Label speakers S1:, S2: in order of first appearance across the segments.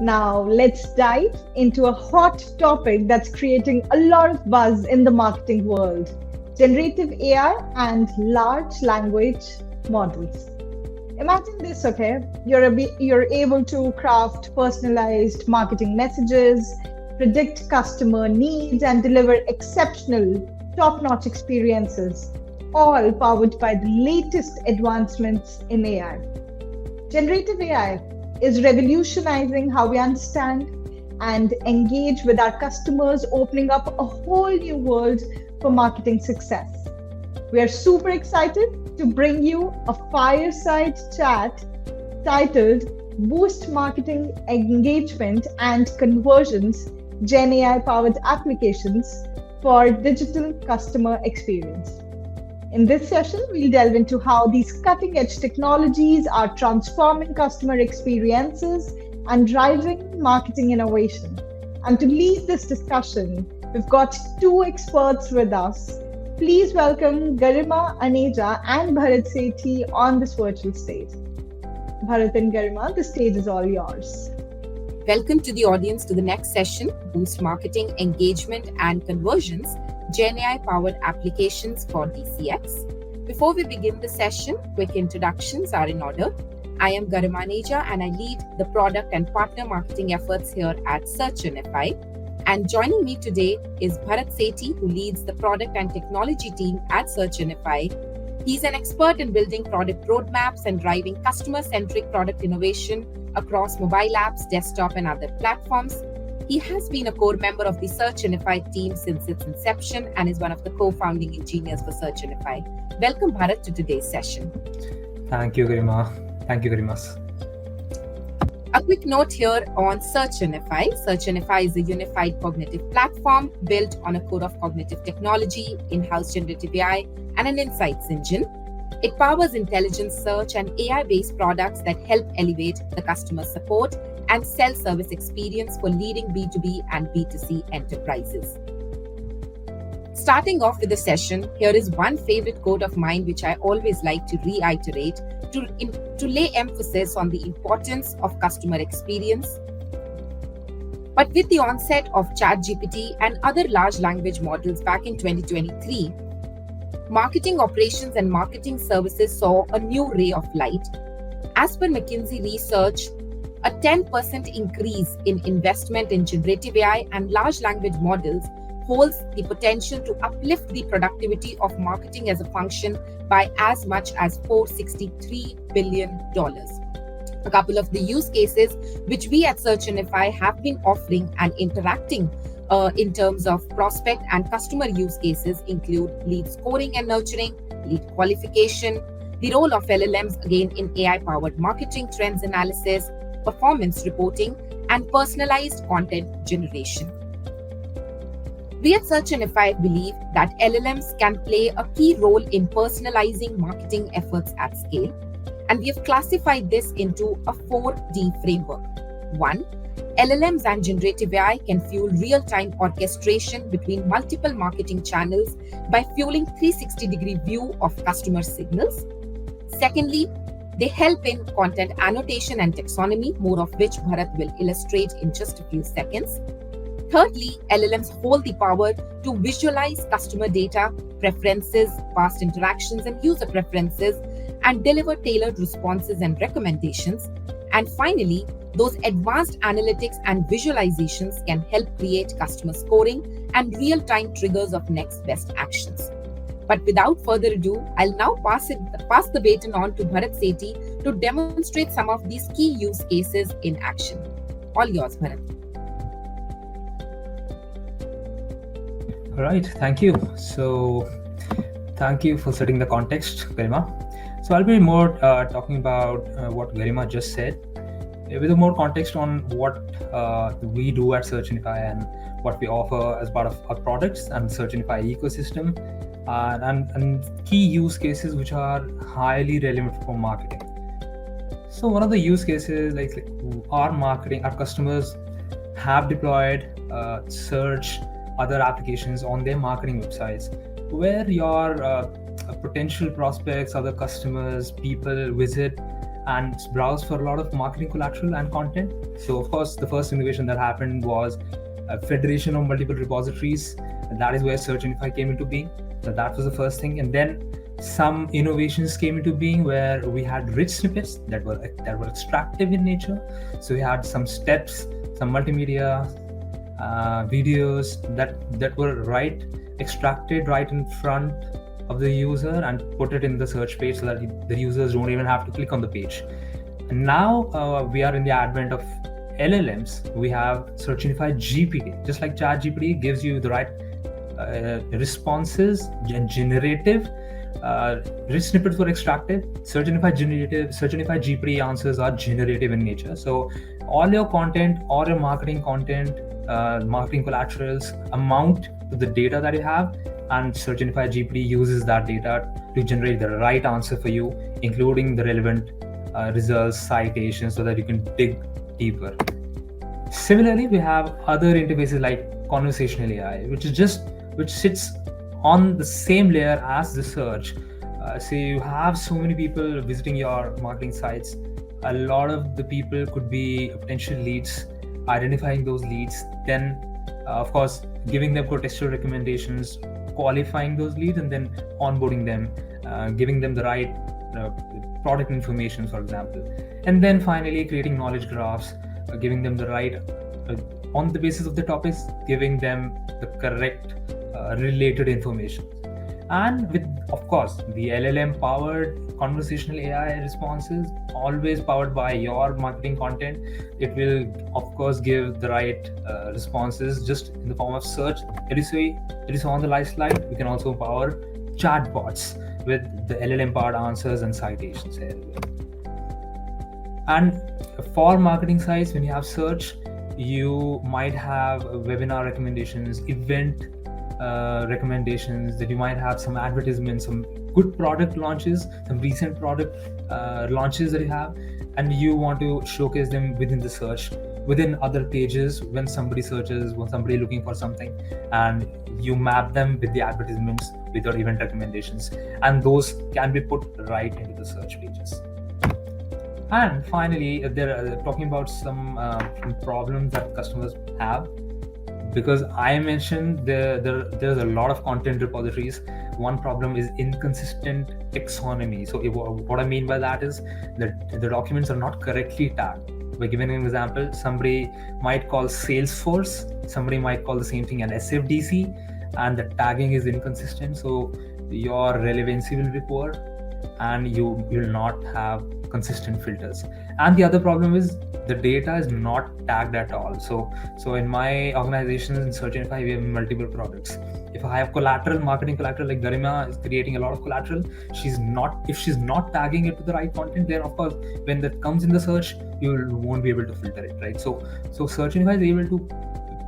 S1: Now, let's dive into a hot topic that's creating a lot of buzz in the marketing world: generative AI and large language models. Imagine this, okay? You're able to craft personalized marketing messages, predict customer needs, and deliver exceptional, top notch experiences, all powered by the latest advancements in AI. Generative AI is revolutionizing how we understand and engage with our customers, opening up a whole new world for marketing success. We are super excited to bring you a fireside chat titled Boost Marketing Engagement and Conversions: GenAI-powered Applications for Digital Customer Experience. In this session, we'll delve into how these cutting-edge technologies are transforming customer experiences and driving marketing innovation. And to lead this discussion, we've got two experts with us. Please welcome Garima, Aneja, and Bharat Sethi on this virtual stage. Bharat and Garima, the stage is all yours.
S2: Welcome to the audience to the next session, Boost Marketing Engagement and Conversions: GenAI-powered Applications for DCX. Before we begin the session, quick introductions are in order. I am Garima Aneja and I lead the product and partner marketing efforts here at SearchUnify. And joining me today is Bharat Sethi, who leads the product and technology team at SearchUnify. He's an expert in building product roadmaps and driving customer-centric product innovation across mobile apps, desktop, and other platforms. He has been a core member of the SearchUnify team since its inception and is one of the co-founding engineers for SearchUnify. Welcome, Bharat, to today's session.
S3: Thank you, Garima. Thank you very much.
S2: A quick note here on SearchUnify. SearchUnify is a unified cognitive platform built on a core of cognitive technology, in-house generative AI, and an insights engine. It powers intelligent search and AI-based products that help elevate the customer support and self-service experience for leading B2B and B2C enterprises. Starting off with the session, here is one favorite quote of mine which I always like to reiterate to lay emphasis on the importance of customer experience. But with the onset of ChatGPT and other large language models back in 2023, marketing operations and marketing services saw a new ray of light. As per McKinsey research, a 10% increase in investment in generative AI and large language models holds the potential to uplift the productivity of marketing as a function by as much as $463 billion. A couple of the use cases which we at SearchUnify have been offering and interacting in terms of prospect and customer use cases include lead scoring and nurturing, lead qualification, the role of LLMs again in AI-powered marketing trends analysis, performance reporting, and personalized content generation. We at SearchUnify believe that LLMs can play a key role in personalizing marketing efforts at scale, and we have classified this into a 4D framework. 1. LLMs and generative AI can fuel real-time orchestration between multiple marketing channels by fueling 360-degree view of customer signals. Secondly, they help in content annotation and taxonomy, more of which Bharat will illustrate in just a few seconds. Thirdly, LLMs hold the power to visualize customer data, preferences, past interactions, and user preferences, and deliver tailored responses and recommendations. And finally, those advanced analytics and visualizations can help create customer scoring and real-time triggers of next best actions. But without further ado, I'll now pass the baton on to Bharat Sethi to demonstrate some of these key use cases in action. All yours, Bharat.
S3: All right, thank you. So, thank you for setting the context, Garima. So, I'll be more talking about what Garima just said, with a more context on what we do at SearchUnify and what we offer as part of our products and SearchUnify ecosystem, and key use cases which are highly relevant for marketing. So one of the use cases, like our customers have deployed search other applications on their marketing websites, where your potential prospects, other customers, people visit and browse for a lot of marketing collateral and content. So of course, the first innovation that happened was a federation of multiple repositories, and that is where SearchUnify came into being. So that was the first thing, and then some innovations came into being where we had rich snippets that were extractive in nature. So we had some steps, some multimedia videos that were extracted right in front of the user and put it in the search page so that the users don't even have to click on the page. And now we are in the advent of LLMs. We have SearchUnify GPT. Just like ChatGPT gives you the right responses and generative, rich snippets were extracted. SearchUnify GPT answers are generative in nature. So all your content, all your marketing content, marketing collaterals amount to the data that you have, and SearchUnify GPT uses that data to generate the right answer for you, including the relevant results, citations, so that you can dig deeper. Similarly, we have other interfaces like conversational AI, which sits on the same layer as the search. So you have so many people visiting your marketing sites. A lot of the people could be potential leads, identifying those leads, then of course giving them contextual recommendations, qualifying those leads, and then onboarding them, giving them the right product information, for example, and then finally creating knowledge graphs, giving them the right on the basis of the topics, giving them the correct related information. And with, of course, the LLM powered conversational AI responses, always powered by your marketing content, it will of course give the right responses just in the form of search. It is on the live slide. We can also power chatbots with the LLM powered answers and citations here. And for marketing sites, when you have search, you might have webinar recommendations, event recommendations, that you might have some advertisements, some good product launches, some recent product launches that you have, and you want to showcase them within the search, within other pages when somebody searches, when somebody looking for something, and you map them with the advertisements, with your event recommendations, and those can be put right into the search pages. And finally, they're talking about some problems that customers have, because I mentioned there's a lot of content repositories. One problem is inconsistent taxonomy. So what I mean by that is that the documents are not correctly tagged. By giving an example, somebody might call Salesforce, somebody might call the same thing an SFDC, and the tagging is inconsistent. So your relevancy will be poor, and you will not have consistent filters. And the other problem is the data is not tagged at all. So in my organization in SearchUnify, we have multiple products. If I have marketing collateral, like Garima is creating a lot of collateral, if she's not tagging it to the right content, then of course when that comes in the search, you won't be able to filter it, right? So SearchUnify is able to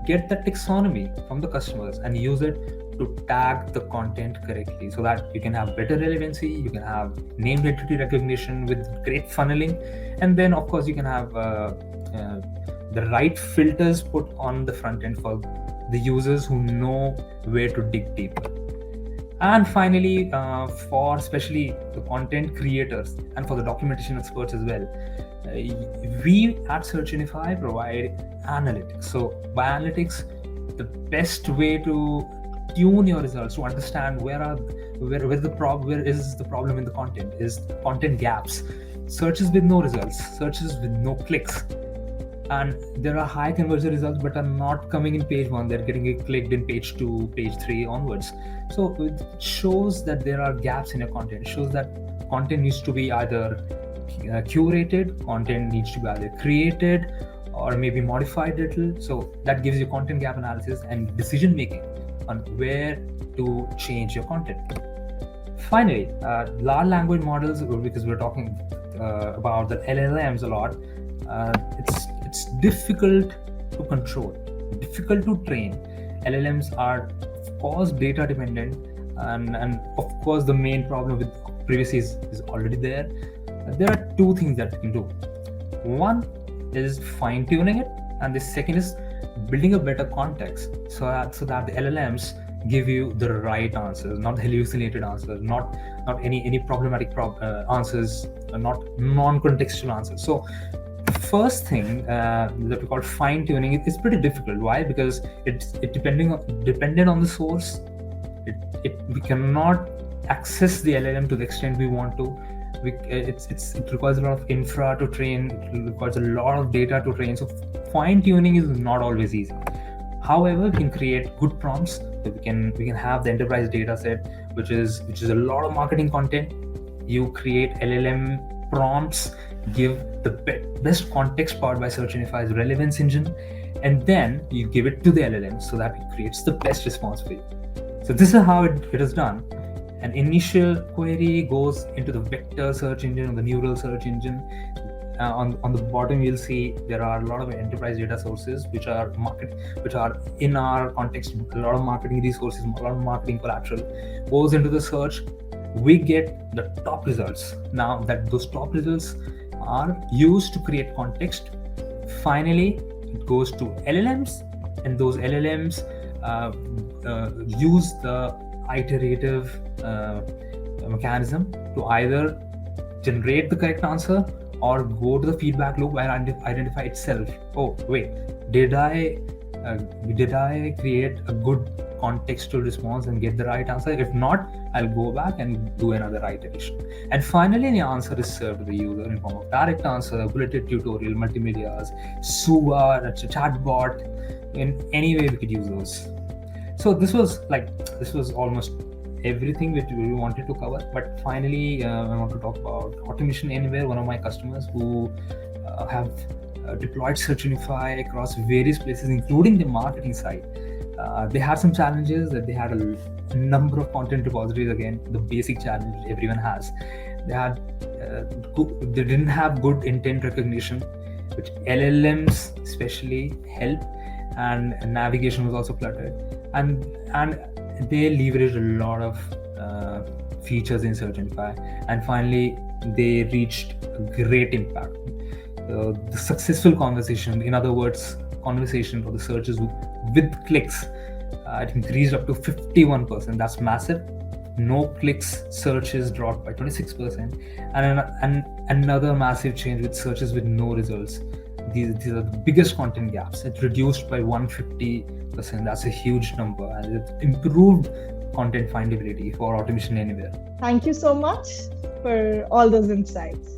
S3: get the taxonomy from the customers and use it to tag the content correctly, so that you can have better relevancy, you can have named entity recognition with great funneling, and then of course you can have the right filters put on the front end for the users who know where to dig deeper. And finally, for especially the content creators and for the documentation experts as well, we at SearchUnify provide analytics. So by analytics, the best way to tune your results, to understand where is the problem in the content, is content gaps, searches with no results, searches with no clicks, and there are high conversion results but are not coming in page 1, they're getting clicked in page 2, page 3 onwards. So it shows that there are gaps in your content. It shows that content needs to be either curated, content needs to be either created or maybe modified a little. So that gives you content gap analysis and decision making on where to change your content. Finally, large language models, because we're talking about the LLMs a lot, it's difficult to control, difficult to train. LLMs are of course data dependent, and of course the main problem with privacy is already there. There are two things that you can do. One is fine tuning it, and the second is building a better context so that the LLMs give you the right answers, not hallucinated answers, not any problematic answers, not non-contextual answers. So first thing that we call fine tuning, it's pretty difficult. Why? Because it dependent on the source. We cannot access the LLM to the extent we want to. It requires a lot of infra to train. It requires a lot of data to train. So fine tuning is not always easy. However, we can create good prompts. So we can have the enterprise data set, which is a lot of marketing content. You create LLM prompts, give the best context powered by SearchUnify's relevance engine, and then you give it to the LLM so that it creates the best response for you. So this is how it is done. An initial query goes into the vector search engine or the neural search engine. On the bottom, you'll see there are a lot of enterprise data sources which are in our context. A lot of marketing resources, a lot of marketing collateral goes into the search. We get the top results. Now that those top results are used to create context, finally it goes to LLMs, and those LLMs use the iterative mechanism to either generate the correct answer or go to the feedback loop and identify itself. Oh wait, did I create a good contextual response and get the right answer? If not, I'll go back and do another iteration. And finally, the answer is served to the user in form of direct answer, bulleted tutorial, multimedias, SUA, chatbot. In any way we could use those. So this was almost everything which we wanted to cover. But finally, I want to talk about Automation Anywhere, one of my customers who have deployed SearchUnify across various places, including the marketing side. They had some challenges, that they had a number of content repositories. Again, the basic challenge everyone has. They didn't have good intent recognition, which LLMs especially help, and navigation was also cluttered. And they leveraged a lot of features in SearchUnify, and finally they reached a great impact. The successful conversation, in other words, conversation for the searches with clicks, it increased up to 51%. That's massive. No clicks searches dropped by 26%, and another massive change with searches with no results. These are the biggest content gaps. It reduced by 150%. That's a huge number, and it improved content findability for Automation Anywhere.
S1: Thank you so much for all those insights.